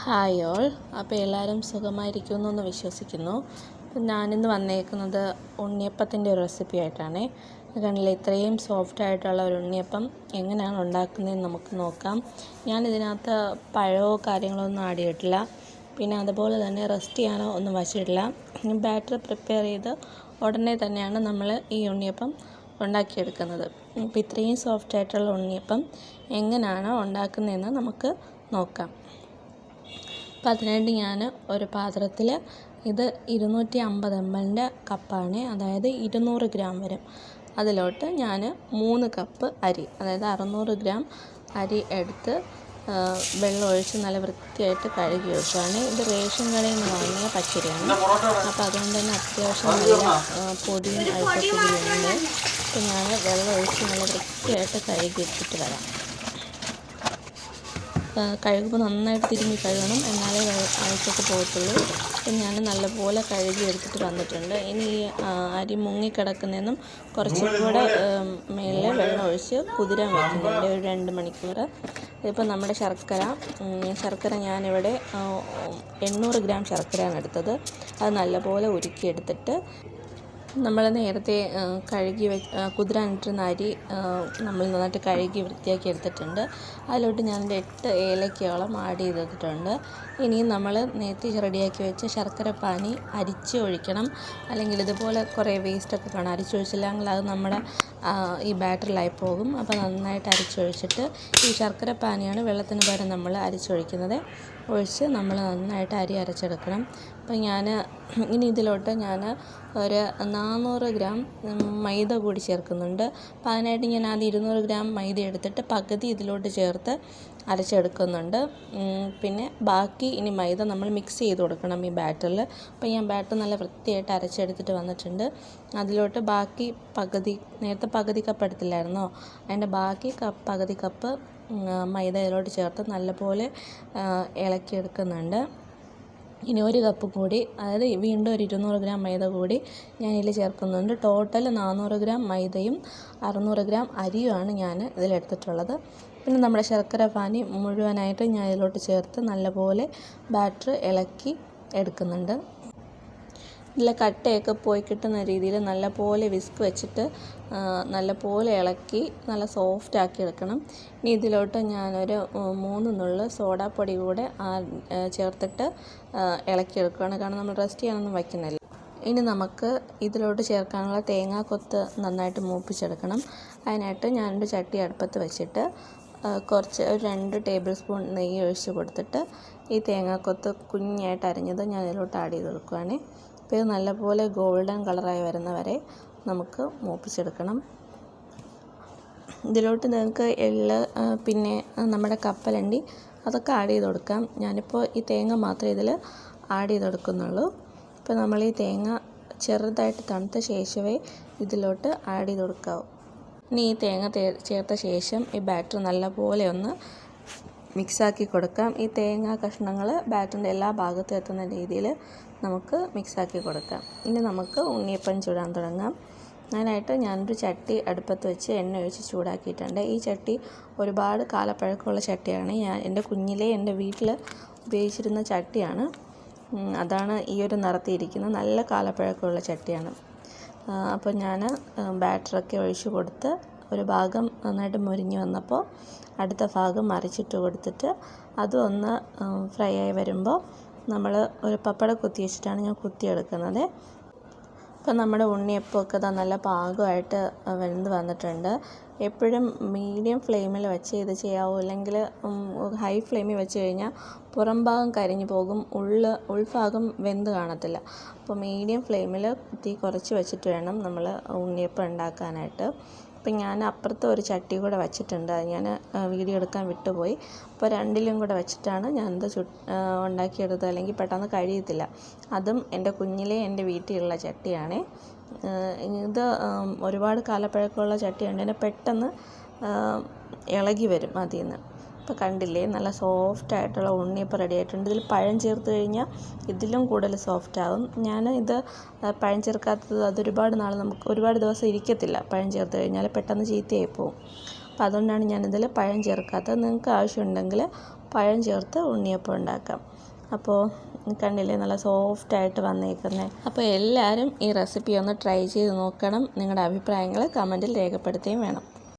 Hi all. അപ്പോൾ എല്ലാവരും സുഖമായിരിക്കുന്നു എന്ന് വിശ്വസിക്കുന്നു. ഞാനിന്ന് വന്നേക്കുന്നത് ഉണ്ണിയപ്പത്തിൻ്റെ ഒരു റെസിപ്പി ആയിട്ടാണ്. കണ്ടില്ലേ, ഇത്രയും സോഫ്റ്റ് ആയിട്ടുള്ള ഒരു ഉണ്ണിയപ്പം എങ്ങനെയാണ് ഉണ്ടാക്കുന്നതെന്ന് നമുക്ക് നോക്കാം. ഞാനിതിനകത്ത് പഴമോ കാര്യങ്ങളോ ഒന്നും ആഡ് ചെയ്തിട്ടില്ല. പിന്നെ അതുപോലെ തന്നെ റെസ്റ്റ് ചെയ്യാനോ ഒന്നും വച്ചിട്ടില്ല. ബാറ്റർ പ്രിപ്പയർ ചെയ്ത് ഉടനെ തന്നെയാണ് നമ്മൾ ഈ ഉണ്ണിയപ്പം ഉണ്ടാക്കിയെടുക്കുന്നത്. അപ്പോൾ ഇത്രയും സോഫ്റ്റ് ആയിട്ടുള്ള ഉണ്ണിയപ്പം എങ്ങനെയാണ് ഉണ്ടാക്കുന്നതെന്ന് നമുക്ക് നോക്കാം. അപ്പോൾ അതിനായിട്ട് ഞാൻ ഒരു പാത്രത്തിൽ ഇത് 250 ml കപ്പാണ്, അതായത് 200 ഗ്രാം വരും. അതിലോട്ട് ഞാൻ 3 കപ്പ് അരി, അതായത് 600 ഗ്രാം അരി എടുത്ത് വെള്ളം ഒഴിച്ച് നല്ല വൃത്തിയായിട്ട് കഴുകി വെക്കുകയാണ്. ഇത് റേഷൻ കടയിൽ നിന്ന് വാങ്ങിയ പച്ചരിയാണ്. അപ്പോൾ അതുകൊണ്ട് തന്നെ അത്യാവശ്യം നല്ല പൊടിയും അഴുക്കൊക്കെ ഇതിലുണ്ട്. അപ്പോൾ ഞാൻ വെള്ളം ഒഴിച്ച് നല്ല വൃത്തിയായിട്ട് കഴുകി എടുത്തിട്ട് വരാം. കഴുകുമ്പോൾ നന്നായിട്ട് തിരുമ്മി കഴുകണം, എന്നാലേ അഴുക്കൊക്കെ പോകത്തുള്ളൂ. അപ്പം ഞാൻ നല്ലപോലെ കഴുകി എടുത്തിട്ട് വന്നിട്ടുണ്ട്. ഇനി ഈ അരി മുങ്ങിക്കിടക്കുന്നതെന്നും കുറച്ചും കൂടെ മേളിൽ വെള്ളം ഒഴിച്ച് കുതിരാൻ വയ്ക്കുന്നുണ്ട് ഒരു 2 മണിക്കൂർ. ഇപ്പം നമ്മുടെ ശർക്കര ഞാനിവിടെ 800 ഗ്രാം ശർക്കരയാണ് എടുത്തത്. അത് നല്ലപോലെ ഉരുക്കിയെടുത്തിട്ട് നമ്മൾ നേരത്തെ കഴുകി കുതിരാനിട്ടിരുന്ന അരി നമ്മൾ നന്നായിട്ട് കഴുകി വൃത്തിയാക്കി എടുത്തിട്ടുണ്ട്. അതിലോട്ട് ഞാൻ 8 ഏലക്കയോളം ആഡ് ചെയ്തിട്ടുണ്ട്. ഇനിയും നമ്മൾ നേരത്തെ റെഡിയാക്കി വെച്ച ശർക്കര പാനി അരിച്ച് ഒഴിക്കണം. അല്ലെങ്കിൽ ഇതുപോലെ കുറേ വേസ്റ്റൊക്കെ കാണാം. അരിച്ചൊഴിച്ചില്ലെങ്കിൽ അത് നമ്മുടെ ഈ ബാറ്ററിലായി പോകും. അപ്പോൾ നന്നായിട്ട് അരിച്ചൊഴിച്ചിട്ട് ഈ ശർക്കര പാനിയാണ് വെള്ളത്തിന് പകരം നമ്മൾ അരിച്ചൊഴിക്കുന്നത്. ഒഴിച്ച് നമ്മൾ നന്നായിട്ട് അരി അരച്ചെടുക്കണം. അപ്പോൾ ഇനി ഇതിലോട്ട് ഞാൻ ഒരു 400 ഗ്രാം മൈദ കൂടി ചേർക്കുന്നുണ്ട്. അപ്പോൾ അതിനായിട്ട് ഞാൻ ആദ്യം 200 ഗ്രാം മൈദ എടുത്തിട്ട് പകുതി ഇതിലോട്ട് ചേർത്ത് അരച്ചെടുക്കുന്നുണ്ട്. പിന്നെ ബാക്കി ഇനി മൈദ നമ്മൾ മിക്സ് ചെയ്ത് കൊടുക്കണം ഈ ബാറ്ററിൽ. അപ്പോൾ ഞാൻ ബാറ്റർ നല്ല വൃത്തിയായിട്ട് അരച്ചെടുത്തിട്ട് വന്നിട്ടുണ്ട്. അതിലോട്ട് ബാക്കി നേരത്തെ പകുതി കപ്പ് എടുത്തില്ലായിരുന്നോ, അതിൻ്റെ ബാക്കി പകുതി കപ്പ് മൈദ ഇതിലോട്ട് ചേർത്ത് നല്ലപോലെ ഇളക്കിയെടുക്കുന്നുണ്ട്. ഇനി 1 കപ്പ് കൂടി, അതായത് വീണ്ടും ഒരു 200 ഗ്രാം മൈദ കൂടി ഞാൻ ഇതിൽ ചേർക്കുന്നുണ്ട്. ടോട്ടൽ 400 ഗ്രാം മൈദയും 600 ഗ്രാം അരിയുമാണ് ഞാൻ ഇതിലെടുത്തിട്ടുള്ളത്. പിന്നെ നമ്മുടെ ശർക്കര പാനി മുഴുവനായിട്ട് ഞാൻ ഇതിലോട്ട് ചേർത്ത് നല്ലപോലെ ബാറ്റർ ഇളക്കി എടുക്കുന്നുണ്ട്. ഇതിലെ കട്ടയൊക്കെ പോയി കിട്ടുന്ന രീതിയിൽ നല്ലപോലെ വിസ്ക് വെച്ചിട്ട് നല്ലപോലെ ഇളക്കി നല്ല സോഫ്റ്റ് ആക്കി എടുക്കണം. ഇനി ഇതിലോട്ട് ഞാനൊരു 3 നുള്ള് സോഡാപ്പൊടി കൂടെ ചേർത്തിട്ട് ഇളക്കിയെടുക്കുകയാണ്, കാരണം നമ്മൾ റെസ്റ്റ് ചെയ്യാനൊന്നും വയ്ക്കുന്നില്ല. ഇനി നമുക്ക് ഇതിലോട്ട് ചേർക്കാനുള്ള തേങ്ങാക്കൊത്ത് നന്നായിട്ട് മൂപ്പിച്ചെടുക്കണം. അതിനായിട്ട് ഞാനൊരു ചട്ടി അടുപ്പത്ത് വെച്ചിട്ട് കുറച്ച് ഒരു 2 ടേബിൾ സ്പൂൺ നെയ്യ് ഒഴിച്ച് കൊടുത്തിട്ട് ഈ തേങ്ങാക്കൊത്ത് കുഞ്ഞായിട്ട് അരിഞ്ഞത് ഞാൻ ഇതിലോട്ട് ആഡ് ചെയ്ത് കൊടുക്കുകയാണ്. അപ്പോൾ ഇത് നല്ലപോലെ ഗോൾഡൻ കളറായി വരുന്നവരെ നമുക്ക് മൂപ്പിച്ചെടുക്കണം. ഇതിലോട്ട് നിങ്ങൾക്ക് എള്ള്, പിന്നെ നമ്മുടെ കപ്പലണ്ടി അതൊക്കെ ആഡ് ചെയ്ത് കൊടുക്കാം. ഞാനിപ്പോൾ ഈ തേങ്ങ മാത്രമേ ഇതിൽ ആഡ് ചെയ്ത് കൊടുക്കുന്നുള്ളൂ. ഇപ്പോൾ നമ്മൾ ഈ തേങ്ങ ചെറുതായിട്ട് തണുത്ത ശേഷമേ ഇതിലോട്ട് ആഡ് ചെയ്ത് കൊടുക്കാവൂ. ഇനി ഈ തേങ്ങ ചേർത്ത ശേഷം ഈ ബാറ്റർ നല്ലപോലെ ഒന്ന് മിക്സാക്കി കൊടുക്കാം. ഈ തേങ്ങ കഷ്ണങ്ങൾ ബാറ്ററിൻ്റെ എല്ലാ ഭാഗത്തും എത്തുന്ന രീതിയിൽ നമുക്ക് മിക്സാക്കി കൊടുക്കാം. ഇനി നമുക്ക് ഉണ്ണിയപ്പം ചുടാൻ തുടങ്ങാം. അതിനായിട്ട് ഞാനൊരു ചട്ടി അടുപ്പത്ത് വെച്ച് എണ്ണ ഒഴിച്ച് ചൂടാക്കിയിട്ടുണ്ട്. ഈ ചട്ടി ഒരുപാട് കാലപ്പഴക്കമുള്ള ചട്ടിയാണ്. എൻ്റെ കുഞ്ഞിലെ എൻ്റെ വീട്ടിൽ ഉപയോഗിച്ചിരുന്ന ചട്ടിയാണ്. അതാണ് ഈ ഒരു നിറത്തിയിരിക്കുന്നത്. നല്ല കാലപ്പഴക്കമുള്ള ചട്ടിയാണ്. അപ്പോൾ ഞാൻ ബാറ്ററൊക്കെ ഒഴിച്ച് കൊടുത്ത് ഒരു ഭാഗം നന്നായിട്ട് മുരിഞ്ഞ് വന്നപ്പോൾ അടുത്ത ഭാഗം മറിച്ചിട്ട് കൊടുത്തിട്ട് അതും ഒന്ന് ഫ്രൈ ആയി വരുമ്പോൾ നമ്മൾ ഒരു പപ്പട കുത്തി വെച്ചിട്ടാണ് ഞാൻ കുത്തിയെടുക്കുന്നത്. അപ്പോൾ നമ്മുടെ ഉണ്ണിയപ്പമൊക്കെ നല്ല പാകമായിട്ട് വെന്ത് വന്നിട്ടുണ്ട്. എപ്പോഴും മീഡിയം ഫ്ലെയിമിൽ വെച്ച് ഇത് ചെയ്യാവൂ, അല്ലെങ്കിൽ ഹൈ ഫ്ലെയിമിൽ വെച്ച് കഴിഞ്ഞാൽ പുറം ഭാഗം കരിഞ്ഞു പോകും, ഉൾഭാഗം വെന്ത് കാണത്തില്ല. അപ്പോൾ മീഡിയം ഫ്ലെയിമിൽ തീ കുറച്ച് വെച്ചിട്ട് വേണം നമ്മൾ ഉണ്ണിയപ്പം ഉണ്ടാക്കാനായിട്ട്. അപ്പം ഞാൻ അപ്പുറത്ത് ഒരു ചട്ടി കൂടെ വെച്ചിട്ടുണ്ട്, അത് ഞാൻ വീഡിയോ എടുക്കാൻ വിട്ടുപോയി. അപ്പോൾ 2ലും കൂടെ വെച്ചിട്ടാണ് ഞാനിത് ഉണ്ടാക്കിയെടുത്തത്, അല്ലെങ്കിൽ പെട്ടെന്ന് കഴിയത്തില്ല. അതും എൻ്റെ കുഞ്ഞിലെ എൻ്റെ വീട്ടിലുള്ള ചട്ടിയാണ്. ഇത് ഒരുപാട് കാലപ്പഴക്കമുള്ള ചട്ടിയുണ്ട്, അതിന് പെട്ടെന്ന് ഇളകി വരും അതിൽ നിന്ന്. ഇപ്പോൾ കണ്ടില്ലേ, നല്ല സോഫ്റ്റ് ആയിട്ടുള്ള ഉണ്ണിയപ്പം റെഡി ആയിട്ടുണ്ട്. ഇതിൽ പഴം ചേർത്ത് കഴിഞ്ഞാൽ ഇതിലും കൂടുതൽ സോഫ്റ്റ് ആകും. ഞാൻ ഇത് പഴം ചേർക്കാത്തത് നമുക്ക് ഒരുപാട് ദിവസം ഇരിക്കത്തില്ല. പഴം ചേർത്ത് കഴിഞ്ഞാൽ പെട്ടെന്ന് ചീത്തയായി പോകും. അപ്പോൾ അതുകൊണ്ടാണ് ഞാനിതിൽ പഴം ചേർക്കാത്തത്. നിങ്ങൾക്ക് ആവശ്യമുണ്ടെങ്കിൽ പഴം ചേർത്ത് ഉണ്ണിയപ്പം ഉണ്ടാക്കാം. അപ്പോൾ കണ്ടില്ലേ നല്ല സോഫ്റ്റായിട്ട് വന്നേക്കുന്നത്. അപ്പോൾ എല്ലാവരും ഈ റെസിപ്പി ഒന്ന് ട്രൈ ചെയ്ത് നോക്കണം. നിങ്ങളുടെ അഭിപ്രായങ്ങൾ കമൻറ്റിൽ രേഖപ്പെടുത്തുകയും വേണം.